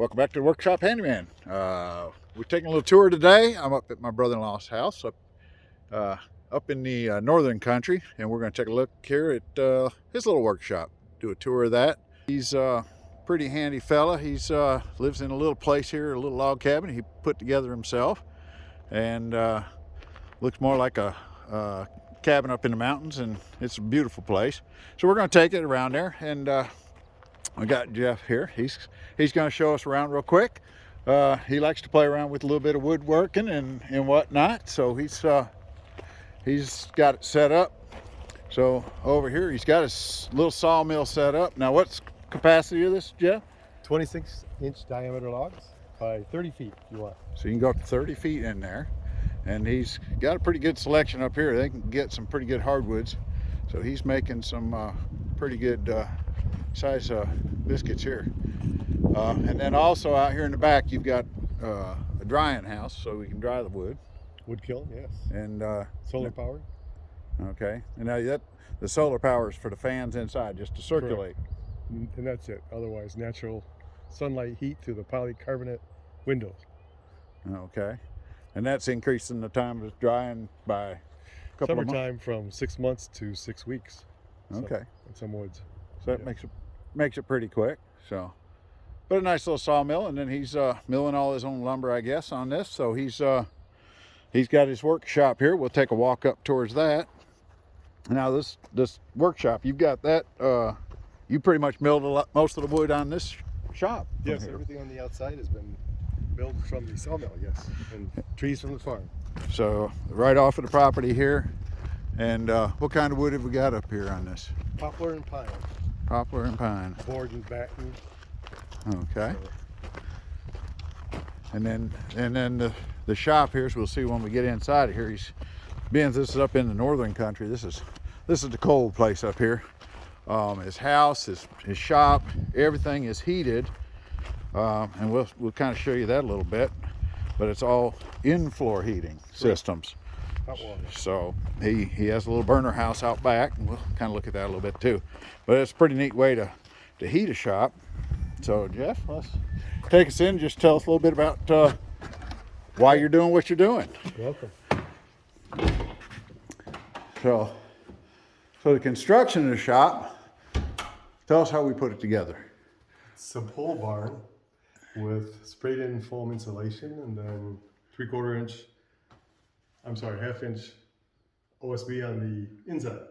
Welcome back to the Workshop Handyman. We're taking a little tour today. I'm up at my brother-in-law's house up in the northern country, and we're going to take a look here at his little workshop. Do a tour of that. He's a pretty handy fella. He's lives in a little place here, a little log cabin he put together himself, and looks more like a cabin up in the mountains, and it's a beautiful place. So we're going to take it around there, and I got Jeff here. He's going to show us around real quick. He likes to play around with a little bit of woodworking and whatnot, so he's got it set up. So over here he's got his little sawmill set up. Now what's the capacity of this, Jeff? 26-inch diameter logs by 30 feet if you want. So you can go up to 30 feet in there, and he's got a pretty good selection up here. They can get some pretty good hardwoods, so he's making some pretty good size biscuits here. And then also out here in the back you've got a drying house, so we can dry the wood. Wood kiln, yes. And solar powered. Okay. And now the solar power is for the fans inside, just to circulate. Correct. And that's it. Otherwise, natural sunlight heat through the polycarbonate windows. Okay. And that's increasing the time of drying by a couple of months. Summertime from 6 months to 6 weeks. Okay. In some woods. So that makes it pretty quick. So, but a nice little sawmill, and then he's milling all his own lumber, I guess, on this. So he's got his workshop here. We'll take a walk up towards that. Now this workshop, you've got that. You pretty much milled most of the wood on this shop. Yes, everything on the outside has been milled from the sawmill. Yes, and trees from the farm. So right off of the property here. And what kind of wood have we got up here on this? Poplar and pine. Poplar and pine. Board and batten. Okay. And then the shop here, so we'll see when we get inside of here. Being this is up in the northern country, this is the cold place up here. His house, his shop, everything is heated, and we'll kind of show you that a little bit. But it's all in-floor heating systems. Hot water. So he has a little burner house out back, and we'll kind of look at that a little bit too. But it's a pretty neat way to heat a shop. So Jeff, let's take us in. Just tell us a little bit about why you're doing what you're doing. You're welcome. So the construction of the shop, tell us how we put it together. It's a pole barn with sprayed in foam insulation, and then 1/2-inch OSB on the inside.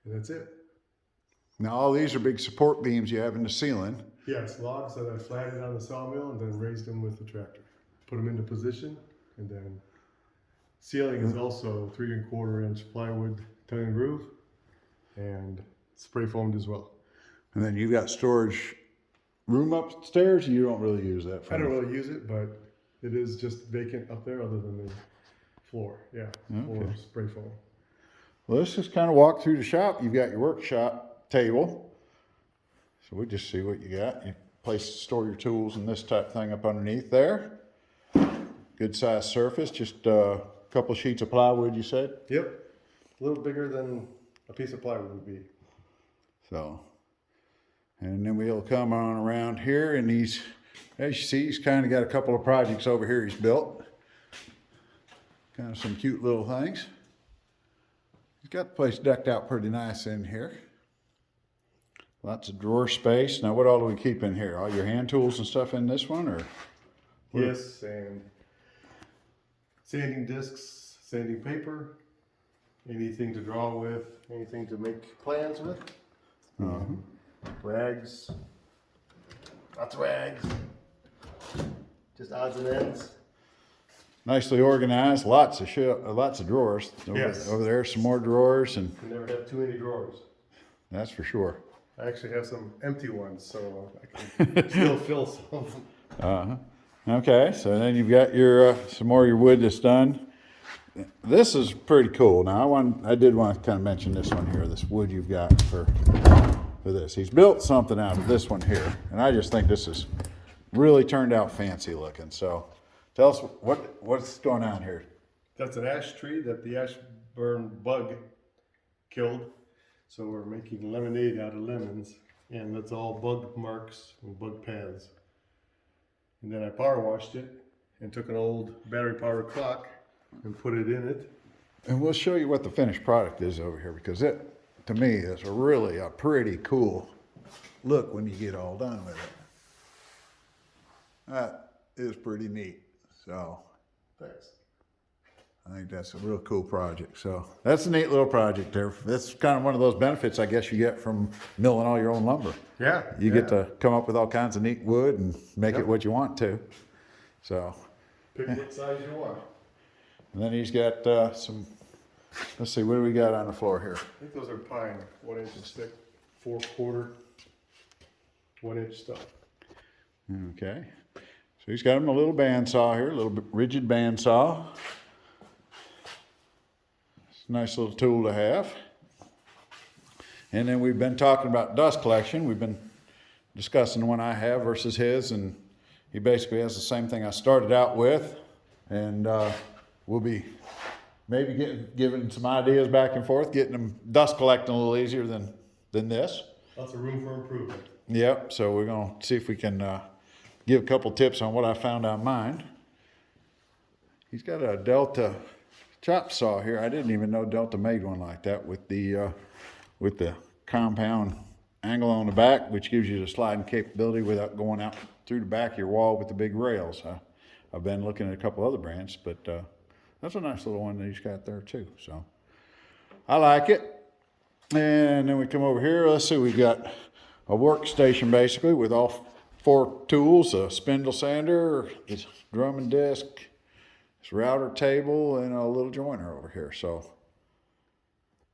And that's it. Now all these are big support beams you have in the ceiling. Yes, logs that I flattened on the sawmill and then raised them with the tractor. Put them into position, and then ceiling is also 3¼ inch plywood tongue and groove and spray foamed as well. And then you've got storage room upstairs. You don't really use that. I don't really use it, but it is just vacant up there other than the floor. Yeah, floor spray foam. Well, let's just kind of walk through the shop. You've got your workshop table. So we just see what you got. You store your tools and this type thing up underneath there. Good sized surface, just a couple of sheets of plywood, you said? Yep, a little bigger than a piece of plywood would be. So, and then we'll come on around here, and as you see, he's kind of got a couple of projects over here he's built. Kind of some cute little things. He's got the place decked out pretty nice in here. Lots of drawer space. Now what all do we keep in here? All your hand tools and stuff in this one, or? Yes, and sanding discs, sanding paper, anything to draw with, anything to make plans with. Rags, lots of rags, just odds and ends. Nicely organized, lots of drawers. Yes. Over there, some more drawers, and You never have too many drawers. that's for sure. I actually have some empty ones, so I can still fill some. Okay, so then you've got your some more of your wood that's done. This is pretty cool. Now I did want to kind of mention this one here, this wood you've got for this. He's built something out of this one here, and I just think this is really turned out fancy looking. So tell us what's going on here. That's an ash tree that the ashburn bug killed. So we're making lemonade out of lemons, and that's all bug marks and bug paths. and then I power washed it and took an old battery powered clock and put it in it. And we'll show you what the finished product is over here, because it, to me, is really a pretty cool look when you get all done with it. That is pretty neat. So Thanks. I think that's a real cool project. So that's a neat little project there. That's kind of one of those benefits I guess you get from milling all your own lumber. Yeah. You get to come up with all kinds of neat wood and make it what you want to. So Pick what size you want. and then he's got some, let's see, what do we got on the floor here? I think those are pine, 1 inch thick, 4/4, 1 inch stuff. Okay. So he's got him a little bandsaw here, a little bit rigid bandsaw. It's a nice little tool to have. And then we've been talking about dust collection. We've been discussing the one I have versus his, and he basically has the same thing I started out with. And we'll be maybe giving some ideas back and forth, getting them dust collecting a little easier than this. Lots of room for improvement. Yep, so we're gonna see if we can give a couple tips on what I found on mine. He's got a Delta chop saw here. I didn't even know Delta made one like that with the compound angle on the back, which gives you the sliding capability without going out through the back of your wall with the big rails. I've been looking at a couple other brands, but that's a nice little one that he's got there too. So I like it. And then we come over here. Let's see, we got a workstation basically with all 4 tools: a spindle sander, this drumming disc, this router table, and a little joiner over here. So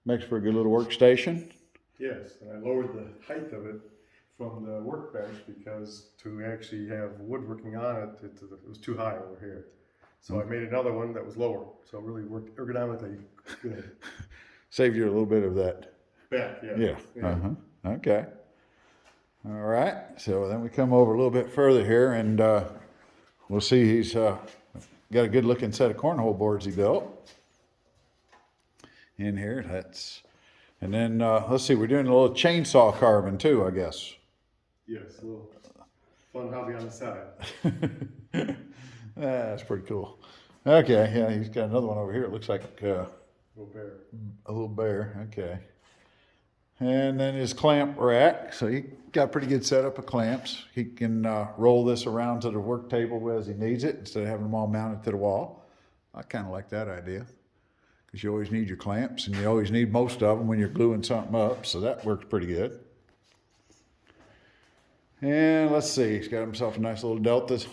makes for a good little workstation. Yes, and I lowered the height of it from the workbench because to actually have woodworking on it, it was too high over here. So I made another one that was lower. So it really worked ergonomically good. Saved you a little bit of that. Back, yeah. Yeah. Uh-huh. Okay. All right. So then we come over a little bit further here, and we'll see he's got a good looking set of cornhole boards he built in here. And then let's see, we're doing a little chainsaw carving too, I guess. Yes, a little fun hobby on the side. That's pretty cool. Okay. Yeah, he's got another one over here. It looks like Little bear. a little bear. Okay. And then his clamp rack. So he got a pretty good setup of clamps. He can roll this around to the work table as he needs it instead of having them all mounted to the wall. I kind of like that idea, because you always need your clamps, and you always need most of them when you're gluing something up. So that works pretty good. And let's see, he's got himself a nice little Delta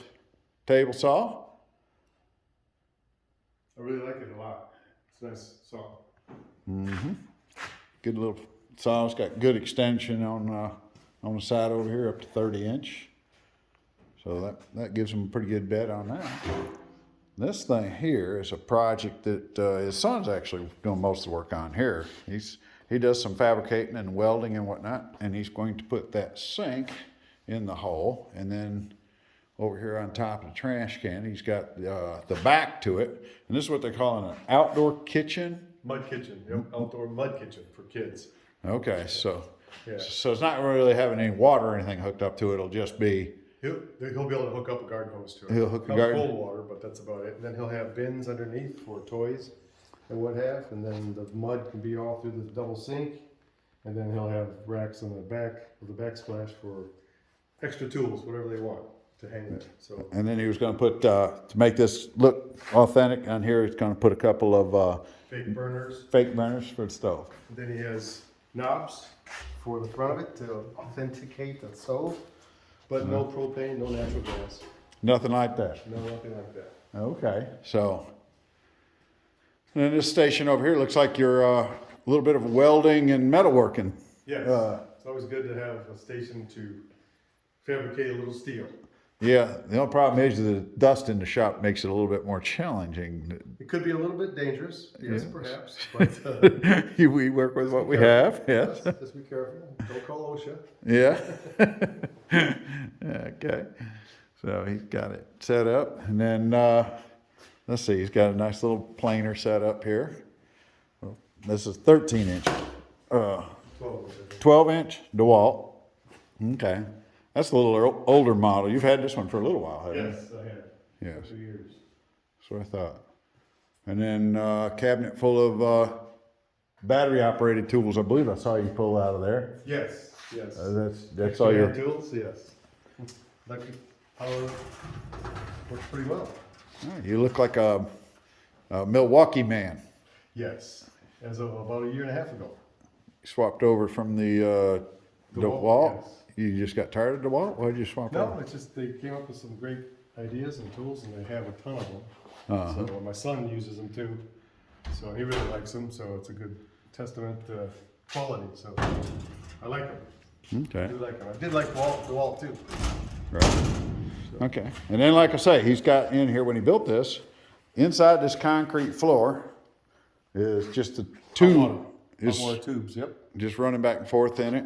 table saw. I really like it a lot. It's a nice saw. Mm-hmm. Good little saw. It's got good extension on the side over here, up to 30 inch. So that gives him a pretty good bed on that. This thing here is a project that his son's actually doing most of the work on here. He does some fabricating and welding and whatnot, and he's going to put that sink in the hole, and then over here on top of the trash can, he's got the back to it, and this is what they're calling an outdoor kitchen. Mud kitchen, yep, outdoor mud kitchen for kids. Okay, so Yeah. so it's not really having any water or anything hooked up to it. It'll just be. He'll be able to hook up a garden hose to it. He'll hook a Not garden- cold water, but that's about it. And then he'll have bins underneath for toys and what have, and then the mud can be all through the double sink. And then he'll have racks on the back of the backsplash for extra tools, whatever they want to hang it. So And then he was going to put to make this look authentic on here. He's going to put a couple of fake burners. fake burners for the stove. And then he has knobs for the front of it to authenticate the stove, but no propane, no natural gas, Nothing like that. no nothing like that. Okay, so and then this station over here looks like you're a little bit of welding and metalworking. Yes, it's always good to have a station to fabricate a little steel. Yeah, the only problem is the dust in the shop makes it a little bit more challenging. It could be a little bit dangerous, yes, Yes. perhaps, but We work with what we have, yes. just be careful. Don't call OSHA. Yeah. Okay. So he's got it set up, and then let's see, he's got a nice little planer set up here. Well, this is 13 inch, 12. 12 inch DeWalt. Okay. That's a little older model. You've had this one for a little while, haven't you? Yes, I have. Yes. 2 years. That's what I thought. And then a cabinet full of battery operated tools. I believe I saw you pull out of there. Yes, yes. That's all your. Hand tools, yes. Electric power works pretty well. You look like a Milwaukee man. Yes, as of about 1.5 years ago. You swapped over from the wall. Yes. You just got tired of the wall. Why did you swap No, over? it's just they came up with some great ideas and tools, and they have a ton of them. Uh-huh. So my son uses them too. So he really likes them. So it's a good testament to quality. So I like them. Okay. I do like them. I did like the wall too. Right. Okay. And then, like I say, he's got in here when he built this, inside this concrete floor is just a tube. Hot water tubes. Yep. Just running back and forth in it.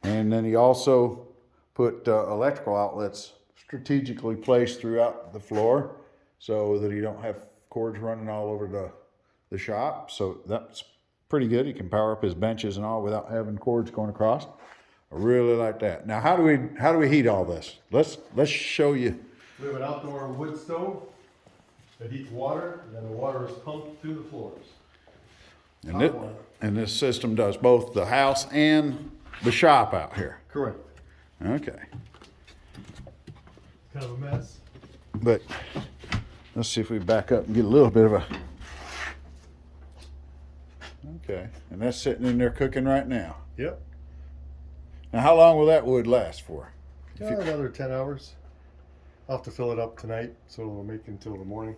And then he also put electrical outlets strategically placed throughout the floor so that you don't have cords running all over the shop. So that's pretty good. He can power up his benches and all without having cords going across. I really like that. Now, how do we heat all this? Let's show you. We have an outdoor wood stove that heats water, and then the water is pumped through the floors. And this system does both the house and the shop out here. Correct. Okay. Kind of a mess. But let's see if we back up and get a little bit of a. Okay. And that's sitting in there cooking right now. Yep. Now, how long will that wood last for? Another 10 hours. I'll have to fill it up tonight, so it'll make it until the morning.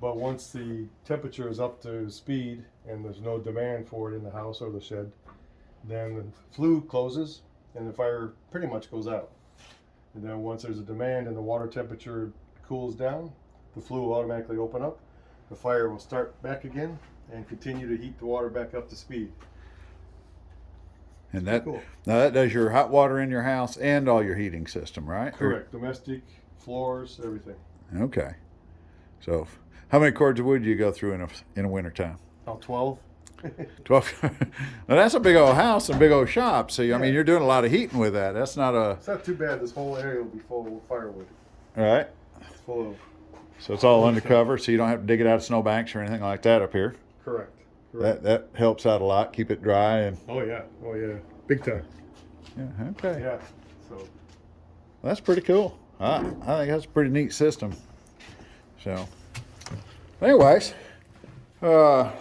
But once the temperature is up to speed and there's no demand for it in the house or the shed, then the flue closes and the fire pretty much goes out. And then once there's a demand and the water temperature cools down, the flue will automatically open up. The fire will start back again and continue to heat the water back up to speed. And that Cool. Now that does your hot water in your house and all your heating system, right? Correct. Domestic, floors, everything. Okay. So, how many cords of wood do you go through in a winter time? About 12. 12. Now that's a big old house and a big old shop. So I mean, you're doing a lot of heating with that. That's not a. It's not too bad. This whole area will be full of firewood. All right. It's full of. So it's all undercover, so you don't have to dig it out of snowbanks or anything like that up here. Correct. Correct. That helps out a lot. Keep it dry and. Oh yeah. Oh yeah. Big time. Yeah. Okay. Yeah. So. That's pretty cool. I think that's a pretty neat system. So, anyways, what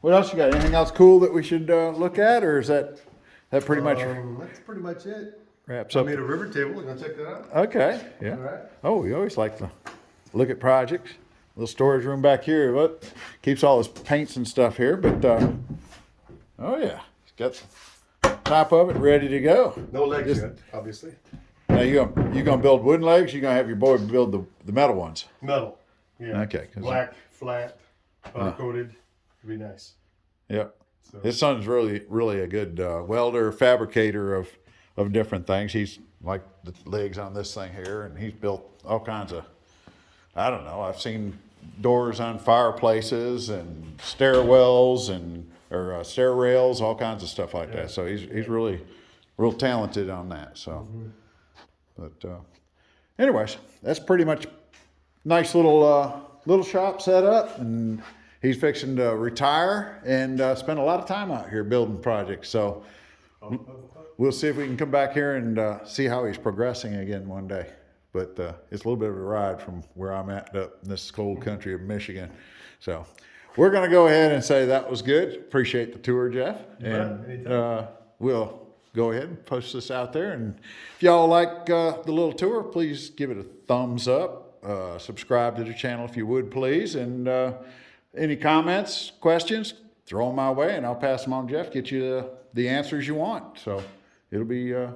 else you got? Anything else cool that we should look at, or is that pretty much That's pretty much it. wraps I up? made a river table. You gonna check that out? Okay. Yeah. All right. Oh, we always like to look at projects. Little storage room back here. What keeps all his paints and stuff here? But oh yeah, it's got the top of it ready to go. No legs Just- yet, obviously. Now you gonna build wooden legs? You gonna have your boy build the metal ones? Metal. Yeah. Okay, 'cause- Black, flat, powder coated. It'd be nice. Yep. So. His son's really a good welder, fabricator of different things. He's like the legs on this thing here, and he's built all kinds of. I don't know. I've seen doors on fireplaces and stairwells or stair rails, all kinds of stuff like that. So he's really real talented on that. So, but anyways, that's pretty much nice little shop set up, and he's fixing to retire and spend a lot of time out here building projects. So we'll see if we can come back here and see how he's progressing again one day. But it's a little bit of a ride from where I'm at up in this cold country of Michigan. So we're going to go ahead and say that was good. Appreciate the tour, Jeff. And we'll go ahead and post this out there. And if y'all like the little tour, please give it a thumbs up. Subscribe to the channel if you would, please. And any comments, questions, throw them my way, and I'll pass them on to Jeff, get you the answers you want. So it'll be a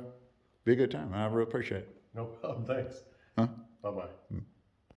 good time. I really appreciate it. No problem. Thanks. Huh? Bye-bye.